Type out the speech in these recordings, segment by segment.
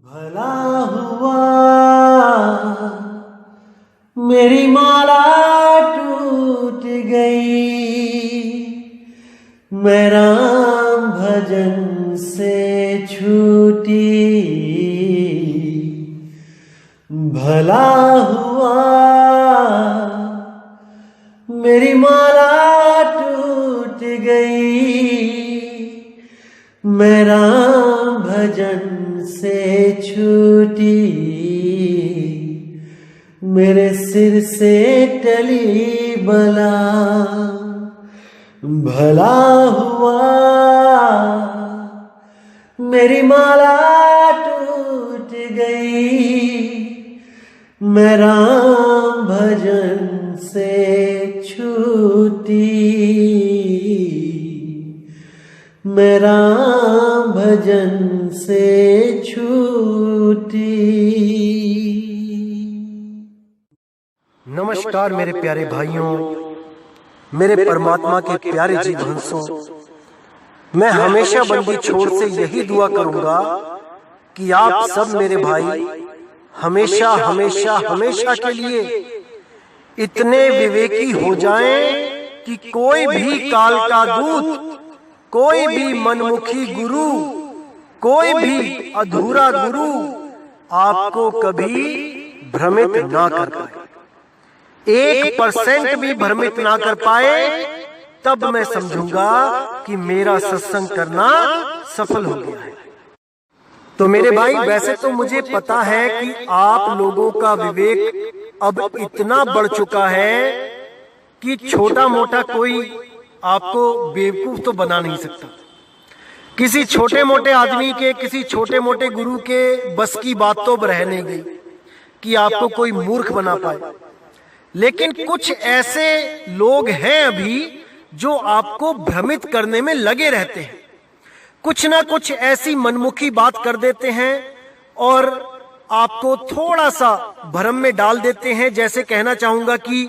भला हुआ मेरी माला टूट गई, मैं राम भजन से छूटी। भला हुआ मेरी माला टूट गई, मैं राम भजन से छूटी। मेरे सिर से टली बला, भला हुआ मेरी माला टूट गई, मैं राम भजन से छूटी। मैं राम भजन से छूटी। नमस्कार मेरे प्यारे भाइयों, मेरे परमात्मा के प्यारे जीवहंसों। मैं हमेशा बंदी छोड़ से यही दुआ करूंगा कि आप सब मेरे भाई हमेशा हमेशा हमेशा के लिए इतने विवेकी हो जाएं कि कोई भी काल का दूत, कोई भी मनमुखी गुरु, कोई भी अधूरा गुरु आपको कभी भ्रमित ना कर पाए। 1% भी भ्रमित ना कर पाए, तब मैं समझूंगा कि मेरा सत्संग करना सफल हो गया है। तो मेरे भाई, वैसे तो मुझे पता है कि आप लोगों का विवेक अब इतना बढ़ चुका है कि छोटा मोटा कोई आपको बेवकूफ तो बना नहीं सकता। किसी छोटे मोटे आदमी के, किसी छोटे मोटे गुरु के बस की बात तो रह नहीं गई कि आपको कोई मूर्ख बना पाए। लेकिन कुछ ऐसे लोग हैं अभी जो आपको भ्रमित करने में लगे रहते हैं। कुछ ना कुछ ऐसी मनमुखी बात कर देते हैं और आपको थोड़ा सा भ्रम में डाल देते हैं। जैसे कहना चाहूंगा कि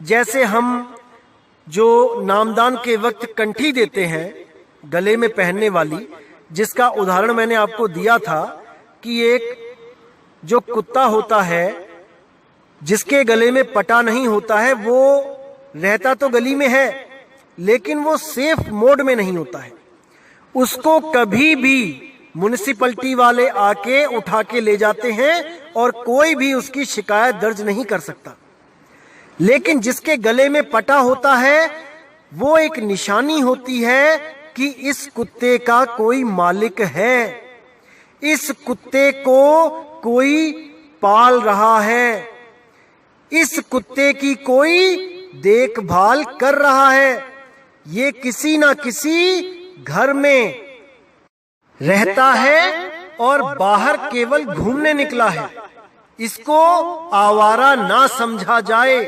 जैसे हम जो नामदान के वक्त कंठी देते हैं गले में पहनने वाली, जिसका उदाहरण मैंने आपको दिया था कि एक जो कुत्ता होता है जिसके गले में पटा नहीं होता है, वो रहता तो गली में है लेकिन वो सेफ मोड में नहीं होता है। उसको कभी भी म्युनिसिपैलिटी वाले आके उठा के ले जाते हैं और कोई भी उसकी शिकायत दर्ज नहीं कर सकता। लेकिन जिसके गले में पटा होता है वो एक निशानी होती है कि इस कुत्ते का कोई मालिक है, इस कुत्ते को कोई पाल रहा है, इस कुत्ते की कोई देखभाल कर रहा है। ये किसी ना किसी घर में रहता है और बाहर केवल घूमने निकला है। इसको आवारा ना समझा जाए।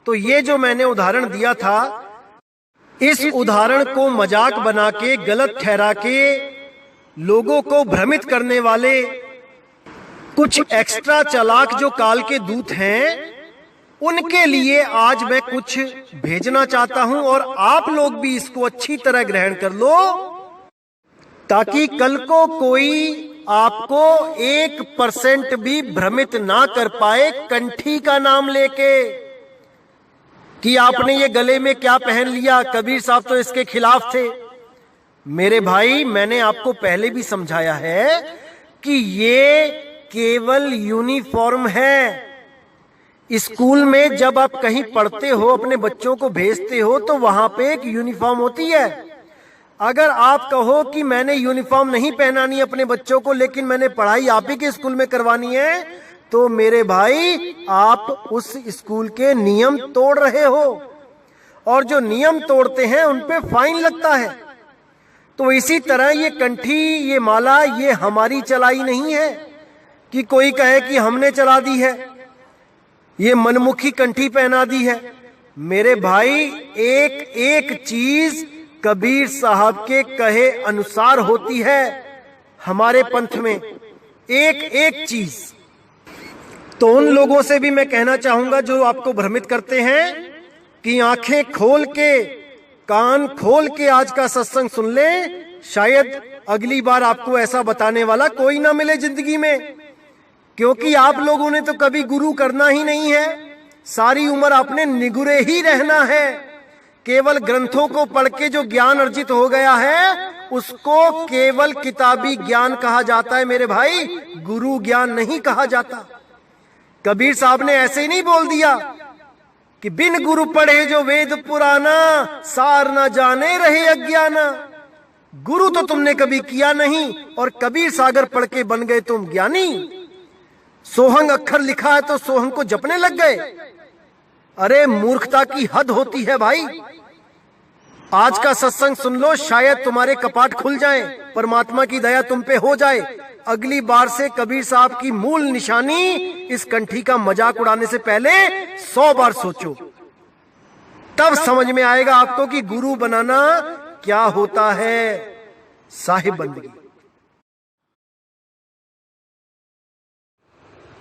तो ये जो मैंने उदाहरण दिया था, इस उदाहरण को मजाक बना के, गलत ठहरा के लोगों को भ्रमित करने वाले कुछ एक्स्ट्रा चालाक जो काल के दूत हैं, उनके लिए आज मैं कुछ भेजना चाहता हूं और आप लोग भी इसको अच्छी तरह ग्रहण कर लो, ताकि कल को कोई आपको 1% भी भ्रमित ना कर पाए कंठी का नाम लेके कि आपने ये गले में क्या पहन लिया। कबीर साहब तो इसके खिलाफ थे। मेरे भाई, मैंने आपको पहले भी समझाया है कि ये केवल यूनिफॉर्म है। स्कूल में जब आप कहीं पढ़ते हो, अपने बच्चों को भेजते हो, तो वहां पे एक यूनिफॉर्म होती है। अगर आप कहो कि मैंने यूनिफॉर्म नहीं पहनानी अपने बच्चों को, लेकिन मैंने पढ़ाई आप ही के स्कूल में करवानी है, तो मेरे भाई आप उस स्कूल के नियम तोड़ रहे हो और जो नियम तोड़ते हैं उन पे फाइन लगता है। तो इसी तरह ये कंठी, ये माला, ये हमारी चलाई नहीं है कि कोई कहे कि हमने चला दी है, ये मनमुखी कंठी पहना दी है। मेरे भाई, एक एक चीज कबीर साहब के कहे अनुसार होती है हमारे पंथ में, एक एक चीज। तो उन लोगों से भी मैं कहना चाहूंगा जो आपको भ्रमित करते हैं कि आंखें खोल के, कान खोल के आज का सत्संग सुन लें, शायद अगली बार आपको ऐसा बताने वाला कोई ना मिले जिंदगी में, क्योंकि आप लोगों ने तो कभी गुरु करना ही नहीं है। सारी उम्र आपने निगुरे ही रहना है। केवल ग्रंथों को पढ़ के जो ज्ञान अर्जित हो गया है उसको केवल किताबी ज्ञान कहा जाता है मेरे भाई, गुरु ज्ञान नहीं कहा जाता। कबीर साहब ने ऐसे ही नहीं बोल दिया कि बिन गुरु पढ़े जो वेद पुराना, सार न जाने रहे अज्ञाना। गुरु तो तुमने कभी किया नहीं और कबीर सागर पढ़ के बन गए तुम ज्ञानी। सोहंग अक्षर लिखा है तो सोहंग को जपने लग गए। अरे मूर्खता की हद होती है भाई। आज का सत्संग सुन लो, शायद तुम्हारे कपाट खुल जाएं, परमात्मा की दया तुम पे हो जाए। अगली बार से कबीर साहब की मूल निशानी इस कंठी का मजाक उड़ाने से पहले 100 बार सोचो, तब समझ में आएगा आपको कि गुरु बनाना क्या होता है, साहिब बंदगी।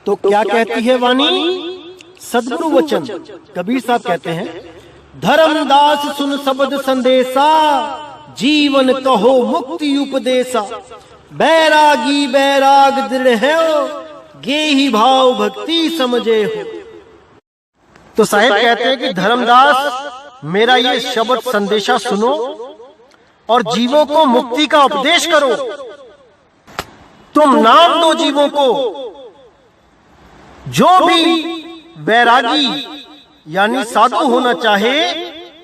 तो क्या कहती है वाणी? सदगुरु वचन। कबीर साहब कहते हैं, धर्मदास सुन शब्द संदेशा, जीवन कहो मुक्ति उपदेशा। बैरागी बैराग दृढ़ है, गे ही भाव भक्ति समझे हो। तो साहिब कहते हैं कि धर्मदास मेरा ये शब्द संदेशा सुनो और जीवों को मुक्ति का उपदेश करो। तुम नाम दो जीवों को। जो भी बैरागी यानी साधु होना चाहे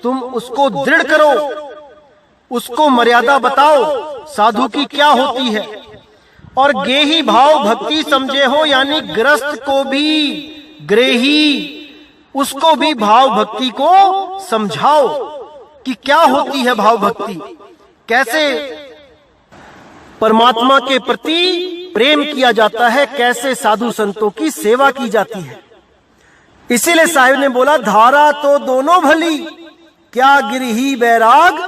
तुम उसको दृढ़ करो, उसको मर्यादा बताओ साधु की क्या होती है। और गेही भाव भक्ति समझे हो, यानी ग्रस्त को भी, ग्रेही उसको भी भाव भक्ति को समझाओ कि क्या होती है भाव भक्ति, कैसे परमात्मा के प्रति प्रेम किया जाता है, कैसे साधु संतों की सेवा की जाती है। इसीलिए साहिब ने बोला, धारा तो दोनों भली, क्या गिरही बैराग,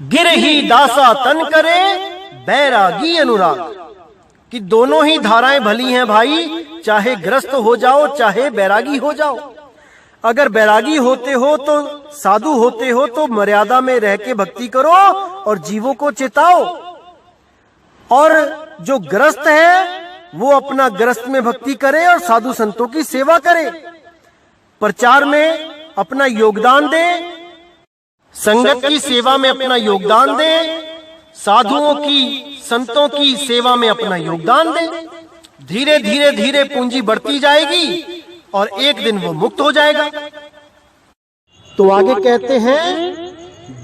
गिरही दासा तन करे, बैरागी अनुराग। कि दोनों ही धाराएं भली हैं भाई, चाहे ग्रस्त हो जाओ चाहे बैरागी हो जाओ। अगर बैरागी होते हो तो, साधु होते हो तो मर्यादा में रह के भक्ति करो और जीवों को चेताओ। और जो ग्रस्त है वो अपना ग्रस्त में भक्ति करे और साधु संतों की सेवा करे, प्रचार में अपना योगदान दे, संगत की सेवा में अपना योगदान दे, साधुओं की संतों की सेवा में अपना योगदान दे। धीरे धीरे धीरे पूंजी बढ़ती जाएगी और एक दिन वो मुक्त हो जाएगा। तो आगे कहते हैं,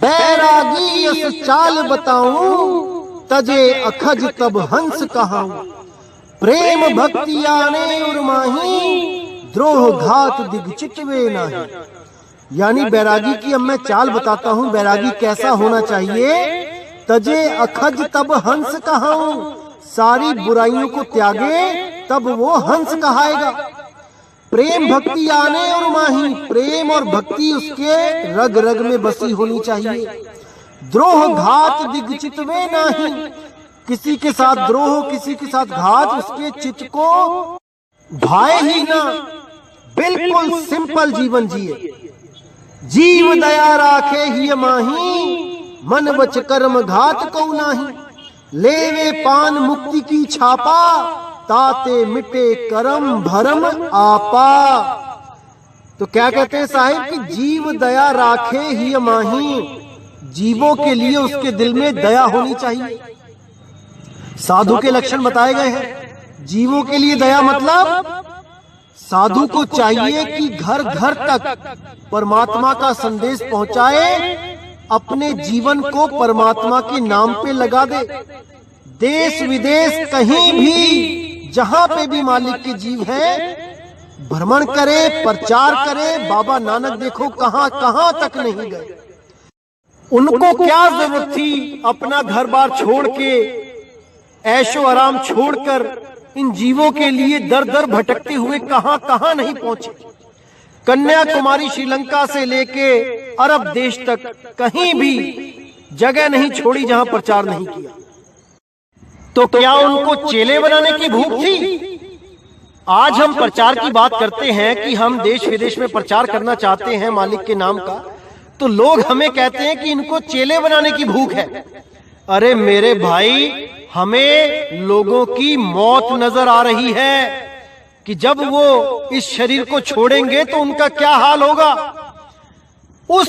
बैरागी यस चाल बताऊं, तजे अखज तब हंस कहाऊं। प्रेम भक्ति आने उर्माही, द्रोह घात दिग्चितवे नाही। यानी बैरागी की अब मैं चाल बताता हूँ, बैरागी कैसा होना चाहिए। तजे अखज तब हंस कहाऊं, सारी बुराइयों को त्यागे तब वो हंस कहाएगा। प्रेम भक्ति आने और माही, प्रेम और भक्ति उसके रग रग में बसी होनी चाहिए। द्रोह घात दिग्चितवे नाही, किसी के साथ द्रोह, किसी के साथ घात उसके चित्त को भाए ही ना। बिल्कुल सिंपल जीवन जिए। जीव दया राखे ही माही, मन वच कर्म घात को नाही। लेवे पान मुक्ति की छापा, ताते मिटे कर्म भरम आपा। तो क्या कहते हैं साहिब कि जीव दया राखे ही माही, जीवों के लिए उसके दिल में दया होनी चाहिए। साधु के लक्षण बताए गए हैं। जीवों के लिए दया मतलब साधु को चाहिए कि घर घर तक परमात्मा का संदेश पहुंचाए, अपने जीवन को परमात्मा के नाम पे लगा दे। देश विदेश कहीं भी जहां पे भी मालिक के जीव हैं, भ्रमण करे, प्रचार करे। बाबा नानक देखो कहां कहां तक नहीं गए। उनको क्या जरूरत थी अपना घर बार छोड़ के, ऐशो आराम छोड़कर इन जीवों के लिए दर दर भटकते हुए कहां कहां नहीं पहुंचे। कन्याकुमारी श्रीलंका से लेके अरब देश तक कहीं भी जगह नहीं छोड़ी जहां प्रचार नहीं किया। तो क्या उनको चेले बनाने की भूख थी? आज हम प्रचार की बात करते हैं कि हम देश विदेश में प्रचार करना चाहते हैं मालिक के नाम का, तो लोग हमें कहते हैं कि इनको चेले बनाने की भूख है। अरे मेरे भाई, हमें लोगों की मौत नजर आ रही है कि जब वो इस शरीर को छोड़ेंगे तो उनका क्या हाल होगा। उस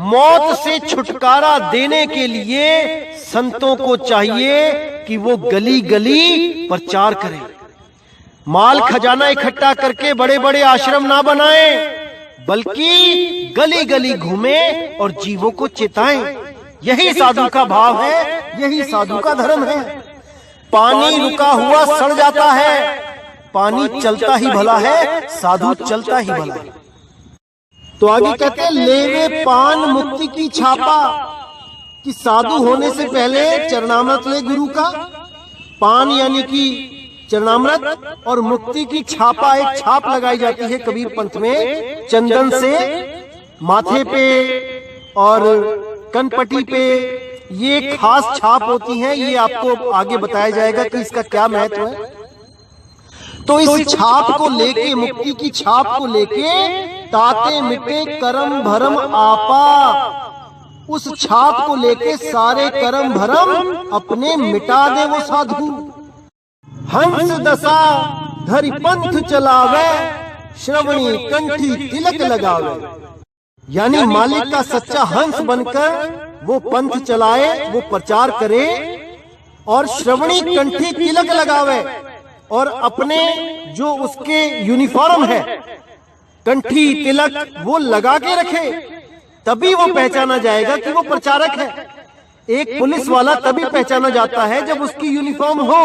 मौत से छुटकारा देने के लिए संतों को चाहिए कि वो गली गली प्रचार करें, माल खजाना इकट्ठा करके बड़े बड़े आश्रम ना बनाएं, बल्कि गली गली घूमें और जीवों को चेताएं। यही साधु का भाव है, यही साधु का धर्म है। पानी रुका हुआ सड़ जाता है, पानी चलता ही भला है, साधु चलता ही भला है। तो आगे कहते हैं, लेवे पान मुक्ति की छापा, कि साधु होने से पहले चरणामृत ले गुरु का। पान यानी कि चरणामृत, और मुक्ति की छापा, एक छाप लगाई जाती है कबीर पंथ में चंदन से, माथे पे और कनपटी पे। ये खास छाप होती है, ये आपको आगे बताया जाएगा कि इसका क्या महत्व है। तो इस छाप को लेके, मुक्ति की छाप को लेके, ताते मिटे करम भरम आपा, उस छाप को लेके सारे करम भरम अपने मिटा दे वो साधु। हंस दशा धरि पंथ चलावे, श्रवणी कंठी तिलक लगावे। यानी मालिक का सच्चा हंस बनकर वो पंथ चलाए, वो प्रचार करे और श्रवणी कंठी तिलक लगावे, और अपने जो उसके यूनिफॉर्म है कंठी तिलक वो लगा के रखे, तभी वो पहचाना जाएगा कि वो प्रचारक है। एक पुलिस वाला तभी पहचाना जाता है जब उसकी यूनिफॉर्म हो।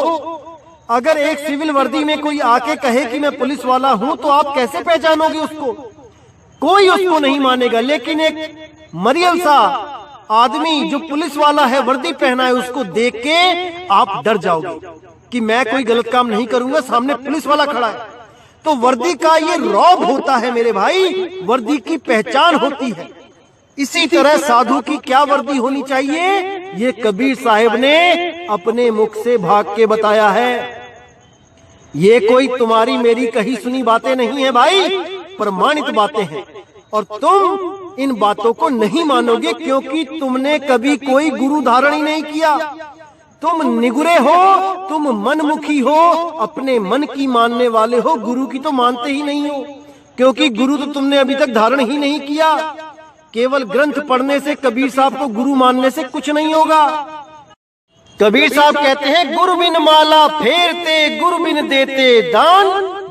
अगर एक सिविल वर्दी में कोई आके कहे कि मैं पुलिस वाला हूं, तो आप कैसे पहचानोगे उसको? कोई उसको नहीं मानेगा। लेकिन एक मरियल सा आदमी जो पुलिस वाला है, वर्दी पहना है, उसको देख के आप डर जाओगे कि मैं कोई गलत काम नहीं करूंगा, सामने पुलिस वाला खड़ा है। तो वर्दी का ये रौब होता है मेरे भाई, वर्दी की पहचान होती है। इसी तरह साधु की क्या वर्दी होनी चाहिए, ये कबीर साहिब ने अपने मुख से भाग के बताया है। ये कोई तुम्हारी मेरी कही सुनी बातें नहीं है भाई, प्रमाणित बातें हैं। और तुम इन बातों को नहीं मानोगे क्योंकि तुमने कभी कोई गुरु धारण ही नहीं किया। तुम निगुरे हो, तुम मनमुखी हो, अपने मन की मानने वाले हो, गुरु की तो मानते ही नहीं हो, क्योंकि गुरु तो तुमने अभी तक धारण ही नहीं किया। केवल ग्रंथ पढ़ने से, कबीर साहब को गुरु मानने से कुछ नहीं होगा। कबीर साहब कहते हैं, गुरु बिन माला फेरते, गुरु बिन देते दान,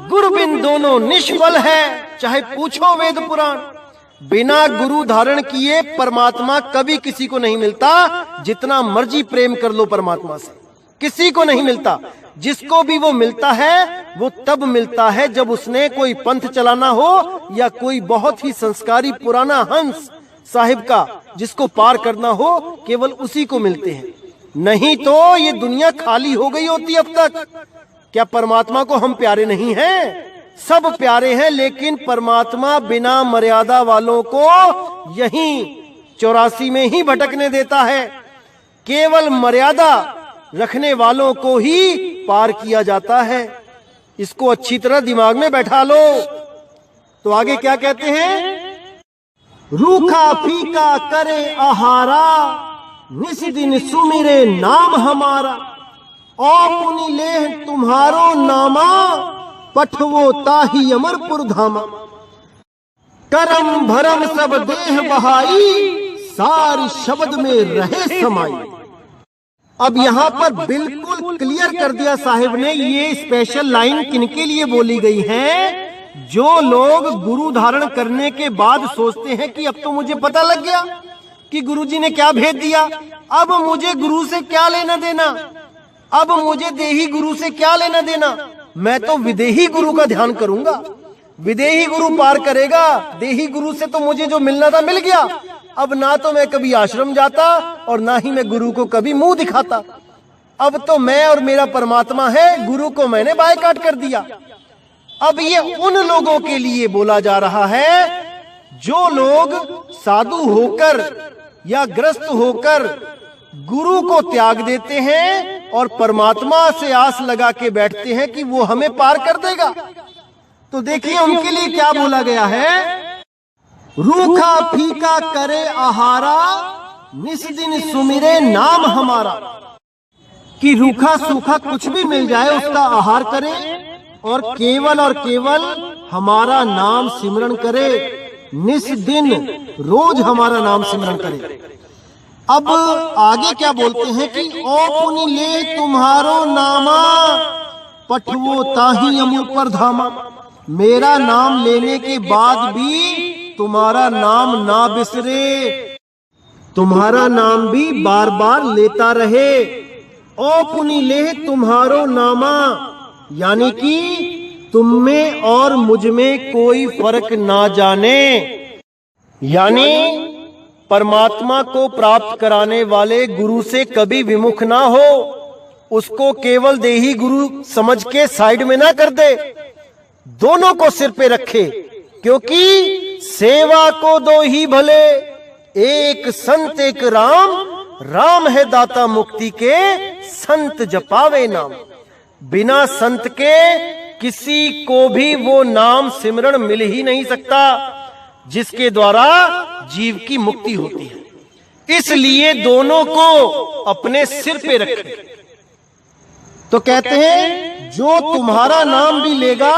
गुरु बिन दोनों निष्फल है, चाहे पूछो वेद पुराण। बिना गुरु धारण किए परमात्मा कभी किसी को नहीं मिलता। जितना मर्जी प्रेम कर लो परमात्मा से, किसी को नहीं मिलता। जिसको भी वो मिलता है वो तब मिलता है जब उसने कोई पंथ चलाना हो या कोई बहुत ही संस्कारी पुराना हंस साहिब का जिसको पार करना हो, केवल उसी को मिलते हैं। नहीं तो ये दुनिया खाली हो गई होती अब तक। क्या परमात्मा को हम प्यारे नहीं हैं? सब प्यारे हैं, लेकिन परमात्मा बिना मर्यादा वालों को यहीं 84 में ही भटकने देता है। केवल मर्यादा रखने वालों को ही पार किया जाता है। इसको अच्छी तरह दिमाग में बैठा लो। तो आगे क्या कहते हैं, रूखा फीका करे आहारा, निस दिन सुमिरे नाम हमारा, और पुनि लेह तुम्हारो नामा, पठवो ताही अमरपुर धामा। करम भरम सब देह बहाई, सारी शब्द में रहे समाई। अब यहाँ पर बिल्कुल क्लियर कर दिया साहिब ने, ये स्पेशल लाइन किनके लिए बोली गई है। जो लोग गुरु धारण करने के बाद सोचते हैं कि अब तो मुझे पता लग गया कि गुरुजी ने क्या भेद दिया, अब मुझे गुरु से क्या लेना देना, अब मुझे देही गुरु से क्या लेना देना, मैं तो विदेही गुरु का ध्यान करूंगा। विदेही गुरु पार करेगा, देही गुरु से तो मुझे जो मिलना था मिल गया। अब ना तो मैं कभी आश्रम जाता और ना ही मैं गुरु को कभी मुंह दिखाता। अब तो मैं और मेरा परमात्मा है, गुरु को मैंने बायकॉट कर दिया। अब ये उन लोगों के लिए बोला जा रहा है जो लोग साधु होकर या ग्रस्त होकर गुरु को त्याग देते हैं और परमात्मा से आस लगा के बैठते हैं कि वो हमें पार कर देगा। तो देखिए उनके लिए क्या बोला गया है, रूखा फीका करे आहारा, निस दिन सुमिरे नाम हमारा, कि रूखा सूखा कुछ भी मिल जाए उसका आहार करे और केवल हमारा नाम सिमरन करे, निस दिन रोज हमारा नाम सिमरन करे। अब आगे क्या बोलते हैं कि ओ पुनि ले तुम्हारो नामा, पठवो ताही अमर पर धामा। मेरा नाम लेने के बाद भी तुम्हारा नाम ना बिसरे, तुम्हारा नाम भी बार बार लेता रहे। ओ पुनि ले तुम्हारो नामा, यानी कि तुम में और मुझ में कोई फर्क ना जाने, यानी परमात्मा को प्राप्त कराने वाले गुरु से कभी विमुख ना हो, उसको केवल देही गुरु समझ के साइड में ना कर दे, दोनों को सिर पे रखे। क्योंकि सेवा को दो ही भले, एक संत एक राम, राम है दाता मुक्ति के, संत जपावे नाम। बिना संत के किसी को भी वो नाम सिमरण मिल ही नहीं सकता जिसके द्वारा जीव की मुक्ति होती है। इसलिए दोनों को अपने सिर पे रखे। तो कहते हैं जो तुम्हारा नाम भी लेगा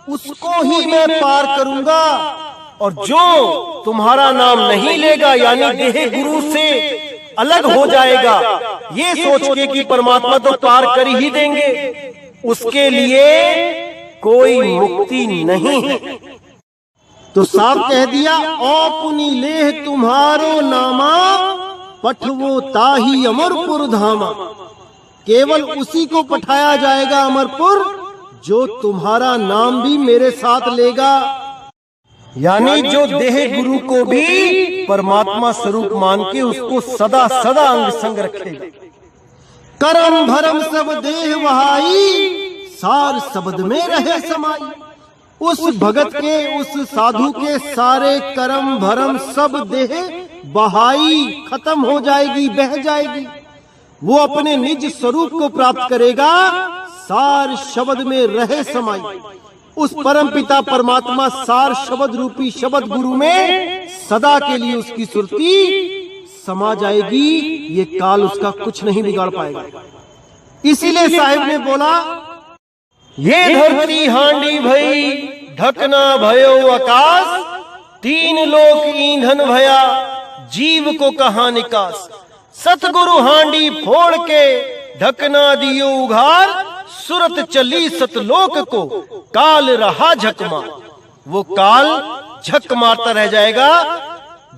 उसको ही मैं पार करूंगा, और जो तुम्हारा नाम नहीं लेगा यानी देह गुरु से अलग हो जाएगा, ये सोच के कि परमात्मा तो पार कर ही देंगे, उसके लिए कोई मुक्ति नहीं है। तो साफ कह दिया, ओ पुनि लेह तुम्हारो नामा, पठवो ताही अमरपुर धामा। केवल उसी को पठाया जाएगा अमरपुर जो तुम्हारा नाम भी मेरे साथ लेगा, यानी जो देह गुरु को भी परमात्मा स्वरूप मान के उसको सदा सदा अंग संग रखेगा। करम भरम सब देह वहाई, सार शब्द में रहे समाई। उस भगत के, उस साधु के सारे कर्म भरम सब देह बहाई, खत्म हो जाएगी, बह जाएगी। वो अपने निज स्वरूप को प्राप्त करेगा, सार शब्द में रहे समाई। उस परम पिता परमात्मा सार शब्द रूपी शब्द गुरु में सदा के लिए उसकी सुरती समा जाएगी। ये काल उसका कुछ नहीं बिगाड़ पाएगा। इसीलिए साहिब ने बोला, ये धरती हांडी भई, ढकना भयो आकाश, तीन लोक ईंधन भया, जीव को कहा निकास। सतगुरु हांडी फोड़ के ढकना दियो उघार, सुरत चली सतलोक को, काल रहा झक मार। वो काल झक मारता रह जाएगा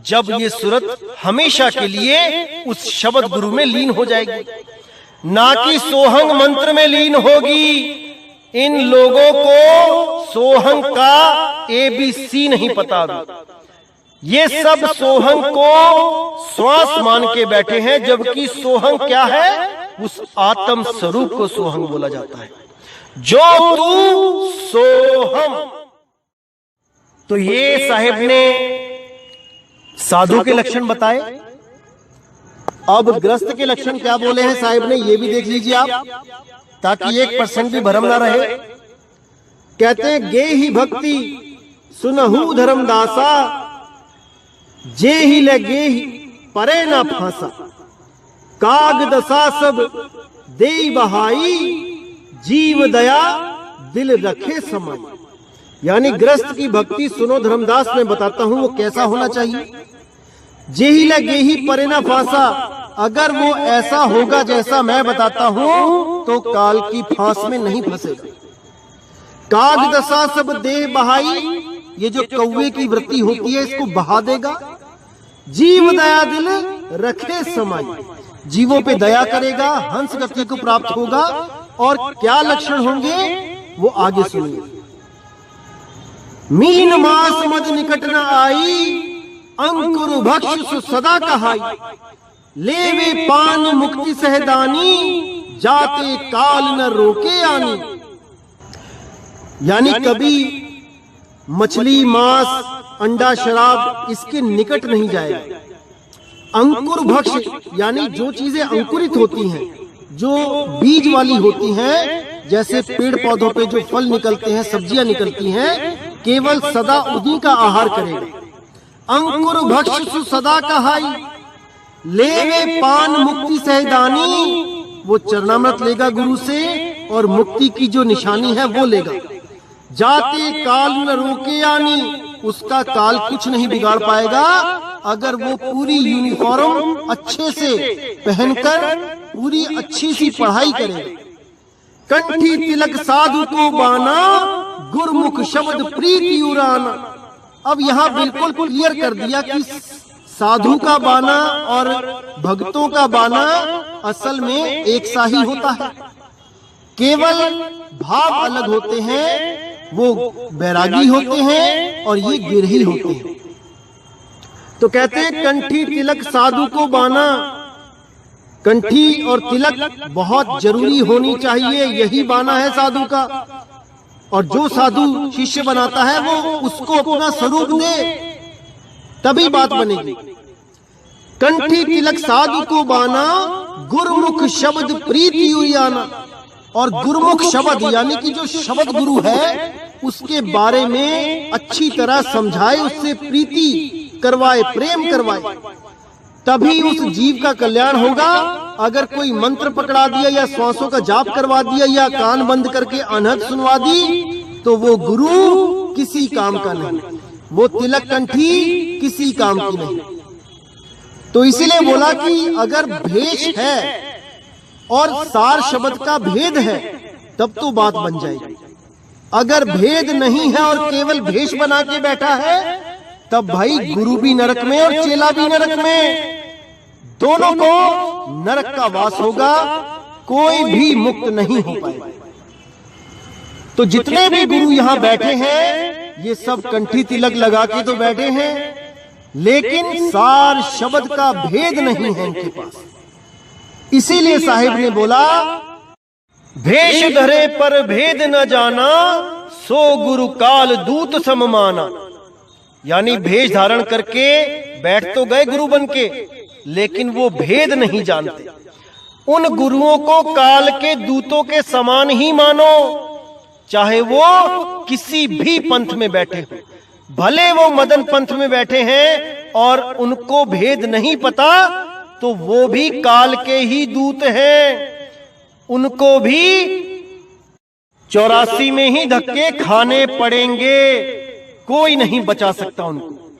जब ये सुरत हमेशा के लिए उस शब्द गुरु में लीन हो जाएगी, ना कि सोहंग मंत्र में लीन होगी। इन लोगों को सोहंग का ABC नहीं पता अभी। ये सब सोहंग को श्वास मान के बैठे हैं, जबकि सोहंग क्या है? उस आत्म स्वरूप को सोहंग बोला जाता है, जो तू सोहम। तो ये साहिब ने साधु के लक्षण बताए। अब ग्रस्त के लक्षण क्या बोले हैं साहिब ने, ये भी देख लीजिए आप, ताकि 1% भी भ्रम ना रहे। कहते हैं, गे ही भक्ति सुनहु धर्मदासा, जे ही लगे ही परे ना फांसा, काग दशा सब दे बहाई, जीव दया दिल रखे समाई। यानी ग्रस्त की भक्ति सुनो धर्मदास, मैं बताता हूं वो कैसा होना चाहिए। जे ही लगे ही परे ना फांसा, अगर वो ऐसा होगा जैसा मैं बताता हूं तो काल की फांस में नहीं फंसेगा। काग दशा सब दे बहाई, ये जो कौवे की वृत्ति होती है इसको बहा देगा। जीव दया दिल रखे समाई, जीवों पे दया करेगा, हंस गति को प्राप्त होगा। और क्या लक्षण होंगे वो आगे सुनिए। मीन मास मद निकट न आई, अंकुर भक्ष सदा कहाई, लेवे पान मुक्ति सहदानी, जाते काल न रोके आनी। यानी कभी मछली, मांस, अंडा, शराब इसके निकट नहीं जाएगा। अंकुर भक्ष यानी जो चीजें अंकुरित होती हैं, जो बीज वाली होती हैं, जैसे पेड़ पौधों पे जो फल निकलते हैं, सब्जियां निकलती हैं, केवल सदा उन्हीं का आहार करेगा। अंकुर भक्ष सदा कहाई, लेवे पान मुक्ति सहदानी, वो चरणामृत लेगा गुरु से और मुक्ति की जो निशानी है वो लेगा। जाते काल न रोके आनी, उसका काल कुछ नहीं बिगाड़ पाएगा अगर वो पूरी यूनिफॉर्म अच्छे से पहनकर पूरी अच्छी सी पढ़ाई करे। कंठी तिलक साधु को बाना, गुरमुख शब्द प्रीति उराना। अब यहाँ बिल्कुल क्लियर कर दिया कि साधु का बाना और भक्तों का बाना असल में एक सा ही होता है, केवल भाव अलग होते हैं। वो बैरागी होते हैं और ये गिरही होते हैं। तो कहते हैं कंठी तिलक साधु को बाना। कंठी और तिलक बहुत जरूरी होनी चाहिए, यही बाना है साधु का। और जो साधु शिष्य बनाता है वो उसको अपना स्वरूप दे, तभी बात बनेगी। कंठी तिलक साधु को बाना, गुरुमुख शब्द प्रीति उयाना। और गुरुमुख शब्द यानी कि जो शब्द गुरु है उसके बारे में अच्छी तरह समझाए, उससे प्रीति करवाए, प्रेम करवाए, तभी उस जीव का कल्याण होगा। अगर कोई मंत्र पकड़ा दिया या श्वासों का जाप करवा दिया या कान बंद करके अनहद सुनवा दी तो वो गुरु किसी काम का नहीं, वो तिलक कंठी किसी काम की नहीं। तो इसीलिए बोला कि अगर भेष है और सार शब्द का भेद है तब तो बात बन जाएगी। अगर भेद नहीं है और केवल भेष बना के बैठा है तब भाई गुरु भी नरक में और चेला भी नरक में, दोनों को नरक का वास होगा, कोई भी मुक्त नहीं हो पाएगा। तो जितने भी गुरु यहाँ बैठे हैं ये सब कंठी तिलक लगा के तो बैठे हैं, लेकिन सार शब्द का भेद नहीं है इनके पास। इसीलिए साहिब ने बोला, भेष धरे पर भेद न जाना, सो गुरु काल दूत सममाना। यानी भेष धारण करके बैठ तो गए गुरु बन के, लेकिन वो भेद नहीं जानते। उन गुरुओं को काल के दूतों के समान ही मानो, चाहे वो किसी भी पंथ में बैठे हो। भले वो मदन पंथ में बैठे हैं और उनको भेद नहीं पता, तो वो भी काल के ही दूत हैं। उनको भी 84 में ही धक्के खाने पड़ेंगे, कोई नहीं बचा सकता उनको।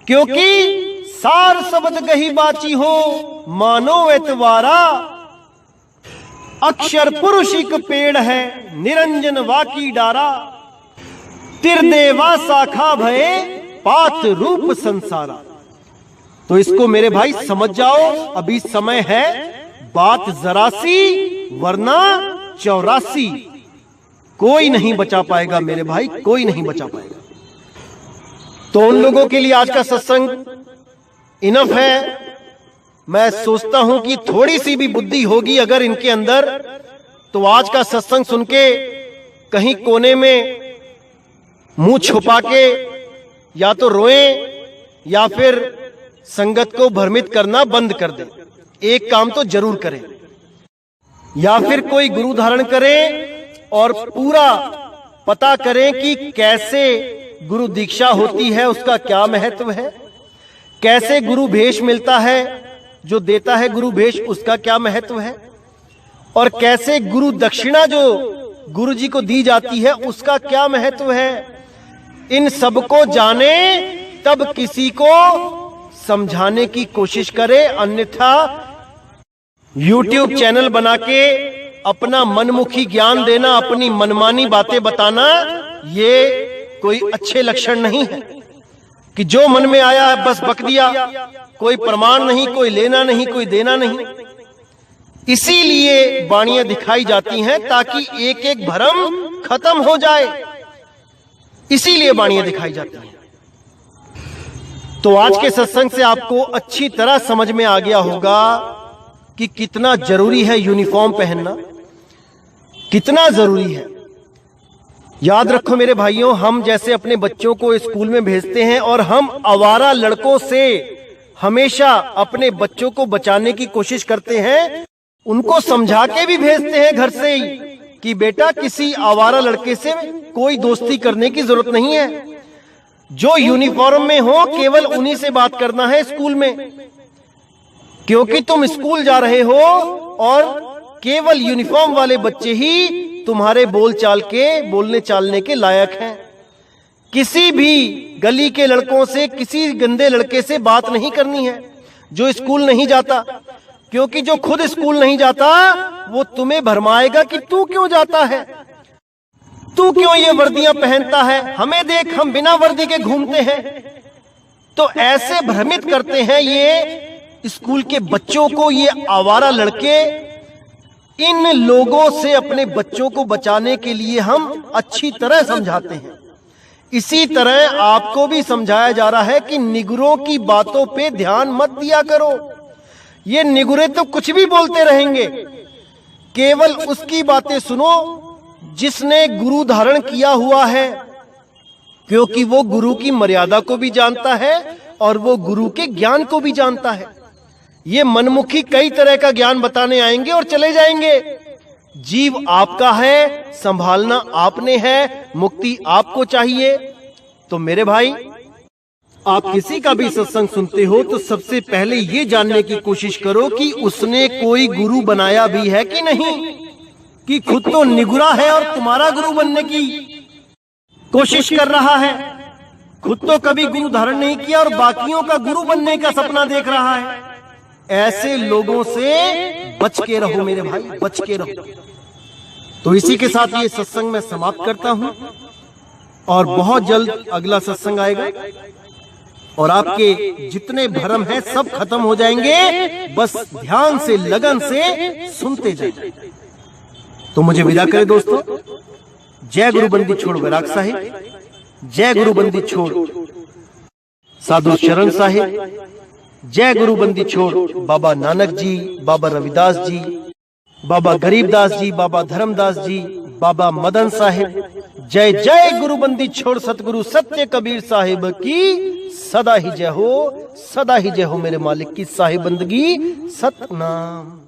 क्योंकि सार शब्द गही बाची हो, मानो एतवारा। अक्षर पुरुषिक पेड़ है, निरंजन वाकी डारा। तिरदेवा शाखा भये, पात रूप संसारा। तो इसको मेरे भाई समझ जाओ, अभी समय है, बात जरा सी वरना 84। कोई नहीं बचा पाएगा मेरे भाई, कोई नहीं बचा पाएगा। तो उन लोगों के लिए आज का सत्संग इनफ है। मैं सोचता हूं कि थोड़ी सी भी बुद्धि होगी अगर इनके अंदर, तो आज का सत्संग सुन के कहीं कोने में मुंह छुपा के या तो रोएं या फिर संगत को भ्रमित करना बंद कर दें। एक काम तो जरूर करें, या फिर कोई गुरु धारण करें और पूरा पता करें कि कैसे गुरु दीक्षा होती है, उसका क्या महत्व है, कैसे गुरु भेष मिलता है, जो देता है गुरु भेष उसका क्या महत्व है, और कैसे गुरु दक्षिणा जो गुरु जी को दी जाती है उसका क्या महत्व है। इन सब को जाने तब किसी को समझाने की कोशिश करे, अन्यथा YouTube चैनल बना के अपना मनमुखी ज्ञान देना, अपनी मनमानी बातें बताना, ये कोई अच्छे लक्षण नहीं है कि जो मन में आया बस बक दिया, कोई प्रमाण नहीं, कोई लेना नहीं, कोई देना नहीं। इसीलिए वाणियां दिखाई जाती हैं ताकि एक एक भ्रम खत्म हो जाए, इसीलिए वाणियां दिखाई जाती हैं। तो आज के सत्संग से आपको अच्छी तरह समझ में आ गया होगा कि कितना जरूरी है यूनिफॉर्म पहनना, कितना जरूरी है। याद रखो मेरे भाइयों, हम जैसे अपने बच्चों को स्कूल में भेजते हैं और हम आवारा लड़कों से हमेशा अपने बच्चों को बचाने की कोशिश करते हैं, उनको समझा के भी भेजते हैं घर से ही कि बेटा किसी आवारा लड़के से कोई दोस्ती करने की जरूरत नहीं है, जो यूनिफॉर्म में हो केवल उन्हीं से बात करना है स्कूल में। क्योंकि तुम स्कूल जा रहे हो और केवल यूनिफॉर्म वाले बच्चे ही तुम्हारे बोलचाल के बोलने चालने के लायक हैं। किसी भी गली के लड़कों से, किसी गंदे लड़के से बात नहीं करनी है जो स्कूल नहीं जाता, क्योंकि जो खुद स्कूल नहीं जाता वो तुम्हें भरमाएगा कि तू क्यों जाता है, तू क्यों ये वर्दियां पहनता है, हमें देख हम बिना वर्दी के घूमते हैं। तो ऐसे भ्रमित करते हैं ये स्कूल के बच्चों को ये आवारा लड़के। इन लोगों से अपने बच्चों को बचाने के लिए हम अच्छी तरह समझाते हैं। इसी तरह आपको भी समझाया जा रहा है कि निगुरों की बातों पे ध्यान मत दिया करो। ये निगुरे तो कुछ भी बोलते रहेंगे, केवल उसकी बातें सुनो जिसने गुरु धारण किया हुआ है, क्योंकि वो गुरु की मर्यादा को भी जानता है और वो गुरु के ज्ञान को भी जानता है। ये मनमुखी कई तरह का ज्ञान बताने आएंगे और चले जाएंगे। जीव आपका है, संभालना आपने है, मुक्ति आपको चाहिए। तो मेरे भाई, आप किसी का भी सत्संग सुनते हो तो सबसे पहले ये जानने की कोशिश करो कि उसने कोई गुरु बनाया भी है कि नहीं, कि खुद तो निगुरा है और तुम्हारा गुरु बनने की कोशिश कर रहा है। खुद तो कभी गुरु धारण नहीं किया और बाकियों का गुरु बनने का सपना देख रहा है। ऐसे लोगों से बच के रहो मेरे भाई, बच के रहो। तो इसी के साथ ये सत्संग मैं समाप्त करता हूं और बहुत जल्द अगला सत्संग आएगा और आपके जितने भ्रम हैं सब खत्म हो जाएंगे। बस ध्यान से, लगन से सुनते जाइए। तो मुझे विदा करें दोस्तों। जय गुरु बंदी छोड़ वैराग साहिब, जय गुरु बंदी छोड़ साधु शरण साहिब, जय गुरु बंदी छोड़ बाबा नानक जी, बाबा रविदास जी, बाबा गरीबदास जी, बाबा धर्मदास जी, बाबा मदन साहिब। जय जय गुरु बंदी छोड़ सतगुरु सत्य कबीर साहिब की सदा ही जय हो, सदा ही जय हो मेरे मालिक की साहिब बंदगी सतनाम।